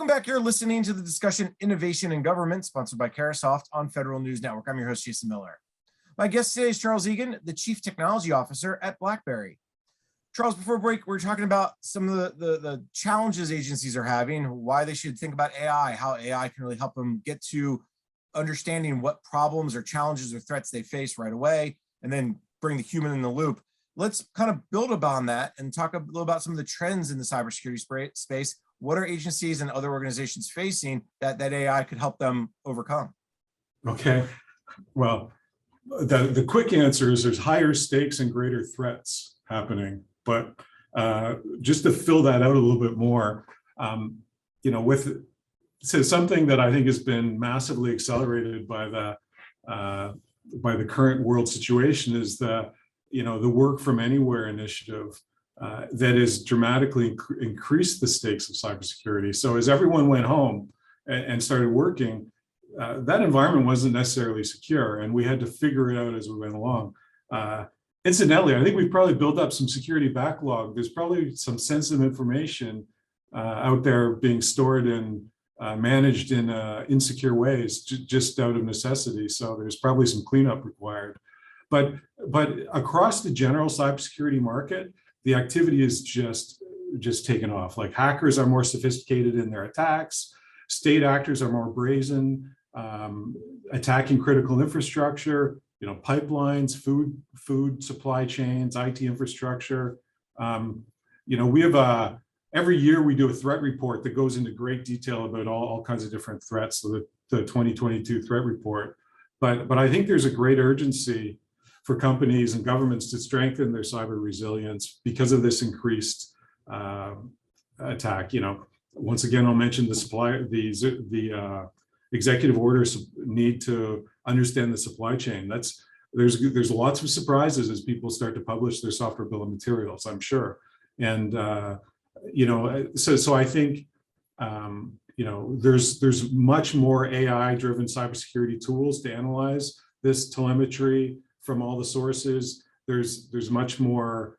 Welcome back. You're listening to the discussion Innovation in Government, sponsored by Carasoft on Federal News Network. I'm your host, Jason Miller. My guest today is Charles Egan, the Chief Technology Officer at BlackBerry. Charles, before break, we're talking about some of the challenges agencies are having, why they should think about AI, how AI can really help them get to understanding what problems or challenges or threats they face right away, and then bring the human in the loop. Let's kind of build upon that and talk a little about some of the trends in the cybersecurity space. What are agencies and other organizations facing that AI could help them overcome? Okay, well, the quick answer is there's higher stakes and greater threats happening. But just to fill that out a little bit more, so something that I think has been massively accelerated by the current world situation is the work from anywhere initiative that has dramatically increased the stakes of cybersecurity. So as everyone went home and started working, that environment wasn't necessarily secure, and we had to figure it out as we went along. Incidentally, I think we've probably built up some security backlog. There's probably some sensitive information out there being stored and managed in insecure ways, just out of necessity. So there's probably some cleanup required. But across the general cybersecurity market, the activity is just taken off. Like, hackers are more sophisticated in their attacks. State actors are more brazen, attacking critical infrastructure, pipelines, food supply chains, IT infrastructure. We have every year we do a threat report that goes into great detail about all kinds of different threats. So the 2022 threat report. But I think there's a great urgency for companies and governments to strengthen their cyber resilience because of this increased attack. Once again, I'll mention the executive orders need to understand the supply chain. There's lots of surprises as people start to publish their software bill of materials, I'm sure. And so I think there's much more AI-driven cybersecurity tools to analyze this telemetry from all the sources. There's much more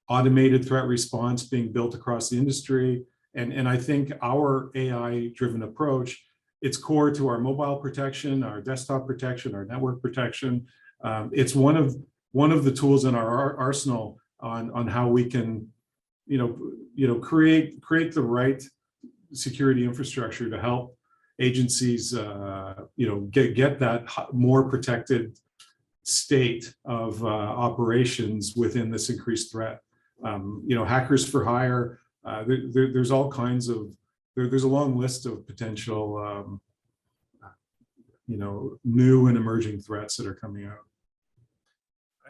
automated threat response being built across the industry. And I think our AI-driven approach, it's core to our mobile protection, our desktop protection, our network protection. It's one of the tools in our arsenal on how we can, create the right security infrastructure to help agencies, get that more protected state of operations within this increased threat. Hackers for hire. There's all kinds of. There's a long list of potential, new and emerging threats that are coming out.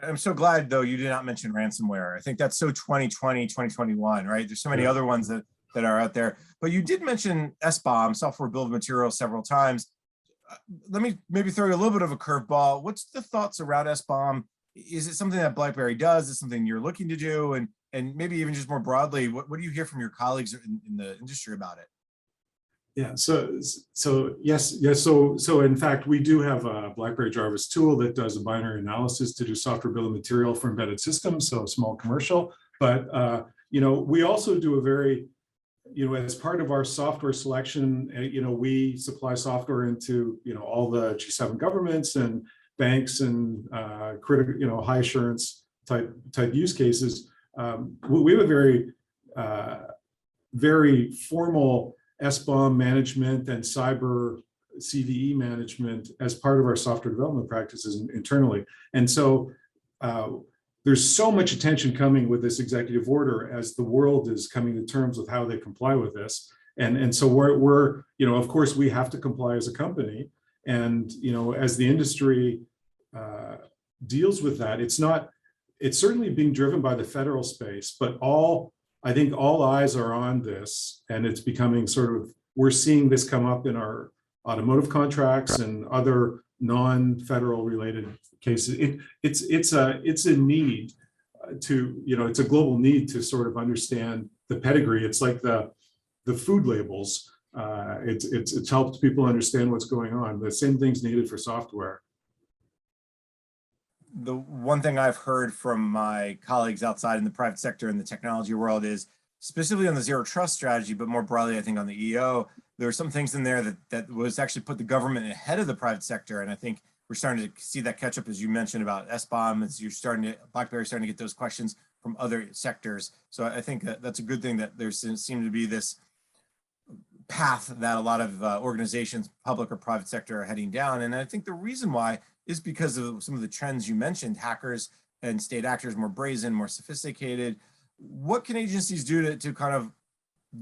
I'm so glad, though, you did not mention ransomware. I think that's so 2020, 2021, right? There's so many other ones that are out there. But you did mention Sbomb, software bill of materials, several times. Let me maybe throw you a little bit of a curveball. What's the thoughts around Sbomb? Is it something that BlackBerry does? Is it something you're looking to do? And maybe even just more broadly, what do you hear from your colleagues in the industry about it? Yeah, so yes. So in fact, we do have a BlackBerry Jarvis tool that does a binary analysis to do software bill of material for embedded systems, so small commercial. But we also do a very, as part of our software selection, we supply software into all the G7 governments and banks and critical, high assurance type use cases. We have a very formal Sbomb management and cyber CVE management as part of our software development practices internally. And so there's so much attention coming with this executive order as the world is coming to terms with how they comply with this. And so we're of course, we have to comply as a company. And, as the industry deals with that, it's certainly being driven by the federal space, but I think all eyes are on this, and it's becoming we're seeing this come up in our automotive contracts and other non-federal related cases. It's a need to, it's a global need to sort of understand the pedigree. It's like the food labels. It's helped people understand what's going on. The same thing's needed for software. The one thing I've heard from my colleagues outside in the private sector in the technology world is specifically on the zero trust strategy, but more broadly, I think on the EO, there were some things in there that was actually put the government ahead of the private sector. And I think we're starting to see that catch up, as you mentioned about Sbomb, as you're BlackBerry starting to get those questions from other sectors. So I think that's a good thing that there seems to be this path that a lot of organizations, public or private sector, are heading down. And I think the reason why is because of some of the trends you mentioned: hackers and state actors more brazen, more sophisticated. What can agencies do to kind of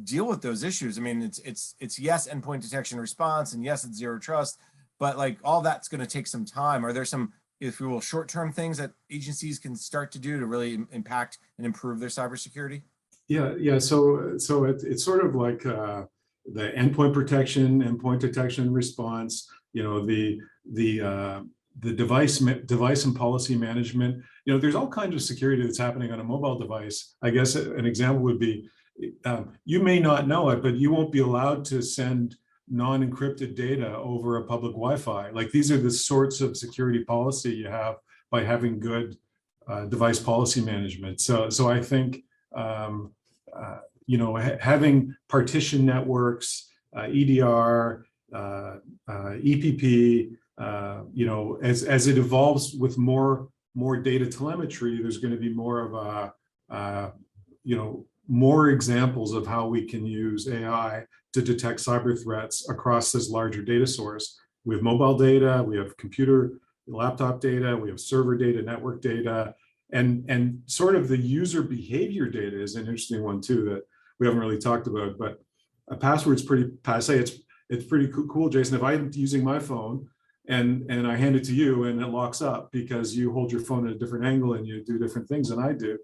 deal with those issues? I mean, it's yes, endpoint detection response, and yes, it's zero trust, but like all that's going to take some time. Are there some, if you will, short-term things that agencies can start to do to really impact and improve their cybersecurity? Yeah. So it's sort of like the endpoint protection, endpoint detection response. You know, the device and policy management. You know, there's all kinds of security that's happening on a mobile device. I guess an example would be, you may not know it, but you won't be allowed to send non-encrypted data over a public Wi-Fi. Like, these are the sorts of security policy you have by having good device policy management. So I think you know, having partition networks, EDR, EPP. You know, as it evolves with more data telemetry, there's going to be more of a you know, more examples of how we can use AI to detect cyber threats across this larger data source. We have mobile data, we have computer, laptop data, we have server data, network data, and sort of the user behavior data is an interesting one too that we haven't really talked about. But a password's pretty passe. It's pretty cool, Jason. If I'm using my phone and I hand it to you and it locks up because you hold your phone at a different angle and you do different things than I do,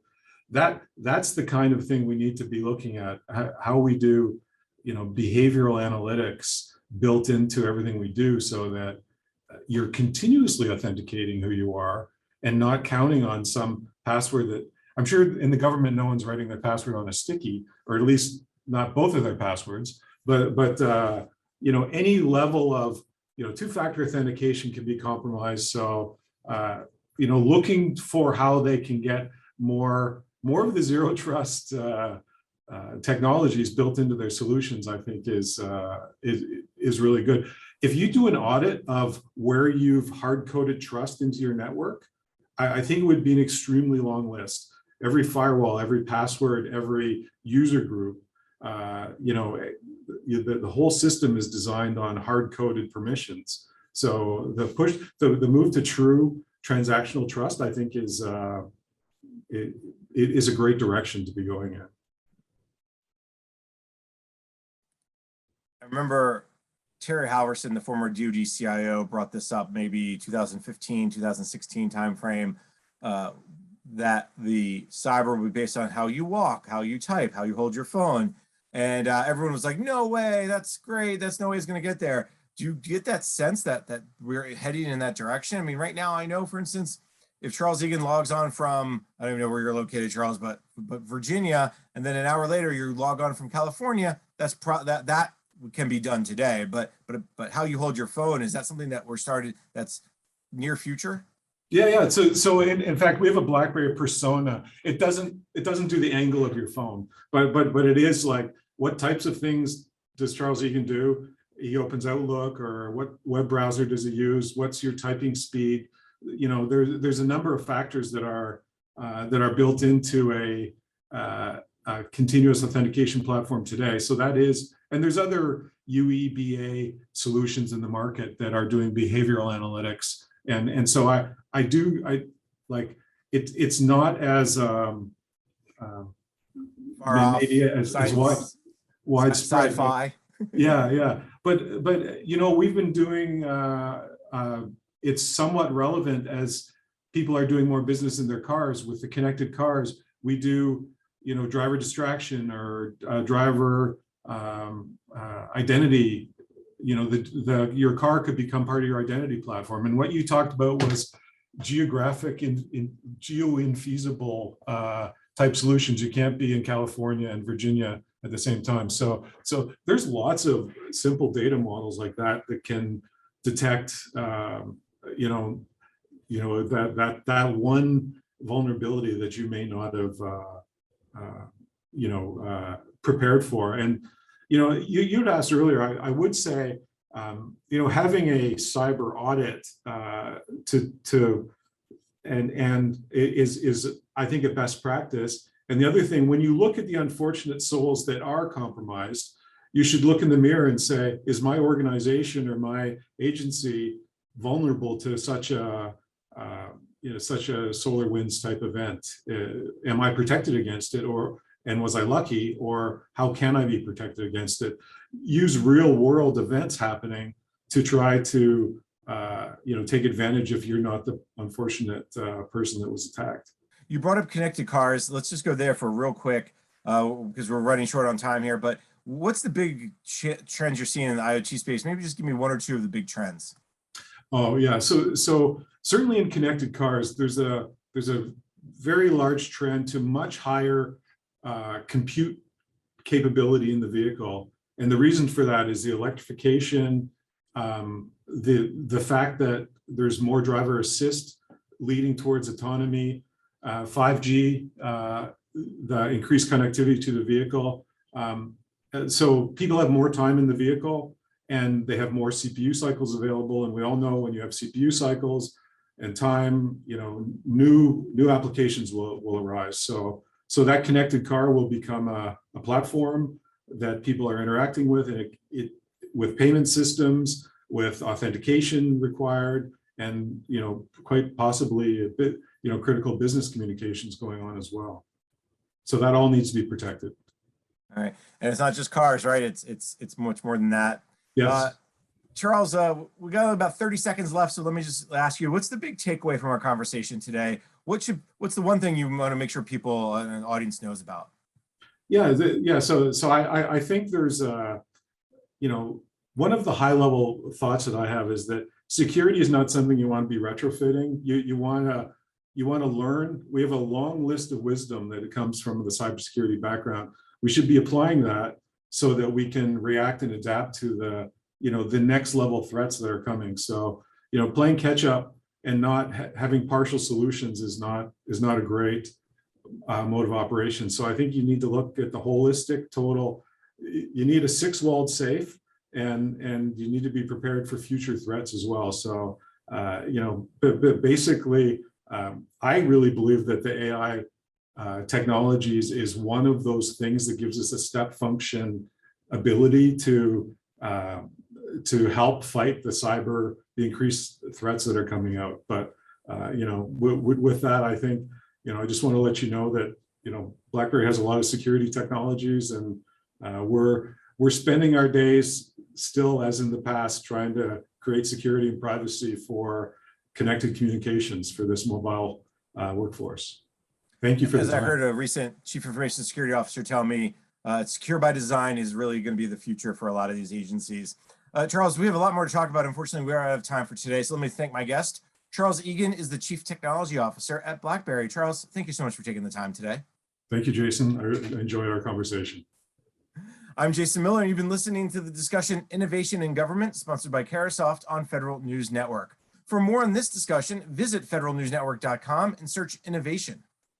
that's the kind of thing we need to be looking at, how we do, you know, behavioral analytics built into everything we do, so that you're continuously authenticating who you are and not counting on some password that, I'm sure in the government no one's writing their password on a sticky, or at least not both of their passwords, but you know, any level of, you know, two-factor authentication can be compromised. So you know, looking for how they can get more of the zero trust technologies built into their solutions, I think is really good. If you do an audit of where you've hard-coded trust into your network, I think it would be an extremely long list. Every firewall, every password, every user group, you know, the whole system is designed on hard-coded permissions. So the move to true transactional trust, I think, is it is a great direction to be going in. I remember Terry Halverson, the former DoD CIO, brought this up maybe 2015, 2016 timeframe, that the cyber would be based on how you walk, how you type, how you hold your phone. And everyone was like, no way, that's great. That's no way it's going to get there. Do you get that sense that we're heading in that direction? I mean, right now, I know, for instance, if Charles Egan logs on from, I don't even know where you're located, Charles, but Virginia, and then an hour later you log on from California, that's that can be done today. But how you hold your phone, is that something that that's near future? Yeah. So in fact, we have a BlackBerry persona. It doesn't do the angle of your phone, but it is like, what types of things does Charles Egan do? He opens Outlook, or what web browser does he use? What's your typing speed? You know, there's a number of factors that are built into a continuous authentication platform today. So that is, and there's other UEBA solutions in the market that are doing behavioral analytics. And so I like it. It's not as maybe as widespread. Sci-fi. Yeah. But you know, we've been doing it's somewhat relevant as people are doing more business in their cars. With the connected cars, we do, you know, driver distraction or driver identity. You know, your car could become part of your identity platform. And what you talked about was geographic in geo-infeasible type solutions. You can't be in California and Virginia at the same time. So there's lots of simple data models like that can detect you know that one vulnerability that you may not have prepared for. And you'd asked earlier. I would say having a cyber audit is I think a best practice. And the other thing, when you look at the unfortunate souls that are compromised, you should look in the mirror and say, is my organization or my agency vulnerable to such a SolarWinds type event? Am I protected against it, and was I lucky, or how can I be protected against it? Use real world events happening to try to take advantage if you're not the unfortunate person that was attacked. You brought up connected cars. Let's just go there for real quick because we're running short on time here. But what's the big trends you're seeing in the IoT space? Maybe just give me one or two of the big trends. Oh yeah, so certainly in connected cars, there's a very large trend to much higher compute capability in the vehicle, and the reason for that is the electrification, the fact that there's more driver assist leading towards autonomy, 5G, the increased connectivity to the vehicle. So people have more time in the vehicle and they have more CPU cycles available. And we all know when you have CPU cycles and time, new applications will arise. So that connected car will become a platform that people are interacting with, and it with payment systems, with authentication required, and quite possibly a bit critical business communications going on as well. So that all needs to be protected. All right, and it's not just cars, right? It's much more than that. Yes. Charles, we got about 30 seconds left, so let me just ask you, what's the big takeaway from our conversation today? What's the one thing you want to make sure people and the audience knows about? So I think there's one of the high level thoughts that I have is that security is not something you want to be retrofitting. You want to learn. We have a long list of wisdom that it comes from the cybersecurity background. We should be applying that so that we can react and adapt to the next level threats that are coming. So playing catch up and not having partial solutions is not a great mode of operation. So I think you need to look at the holistic total. You need a 6-walled safe, and you need to be prepared for future threats as well. So but basically, I really believe that the AI technologies is one of those things that gives us a step function ability to help fight the increased threats that are coming out. But with that, I think I just want to let you know that BlackBerry has a lot of security technologies, and we're spending our days still, as in the past, trying to create security and privacy for connected communications for this mobile workforce. Thank you for the time. As I heard a recent Chief Information Security Officer tell me, secure by design is really going to be the future for a lot of these agencies. Charles, we have a lot more to talk about. Unfortunately, we are out of time for today. So let me thank my guest. Charles Egan is the Chief Technology Officer at BlackBerry. Charles, thank you so much for taking the time today. Thank you, Jason. I enjoyed our conversation. I'm Jason Miller, and you've been listening to the discussion Innovation in Government, sponsored by Carahsoft on Federal News Network. For more on this discussion, visit federalnewsnetwork.com and search innovation.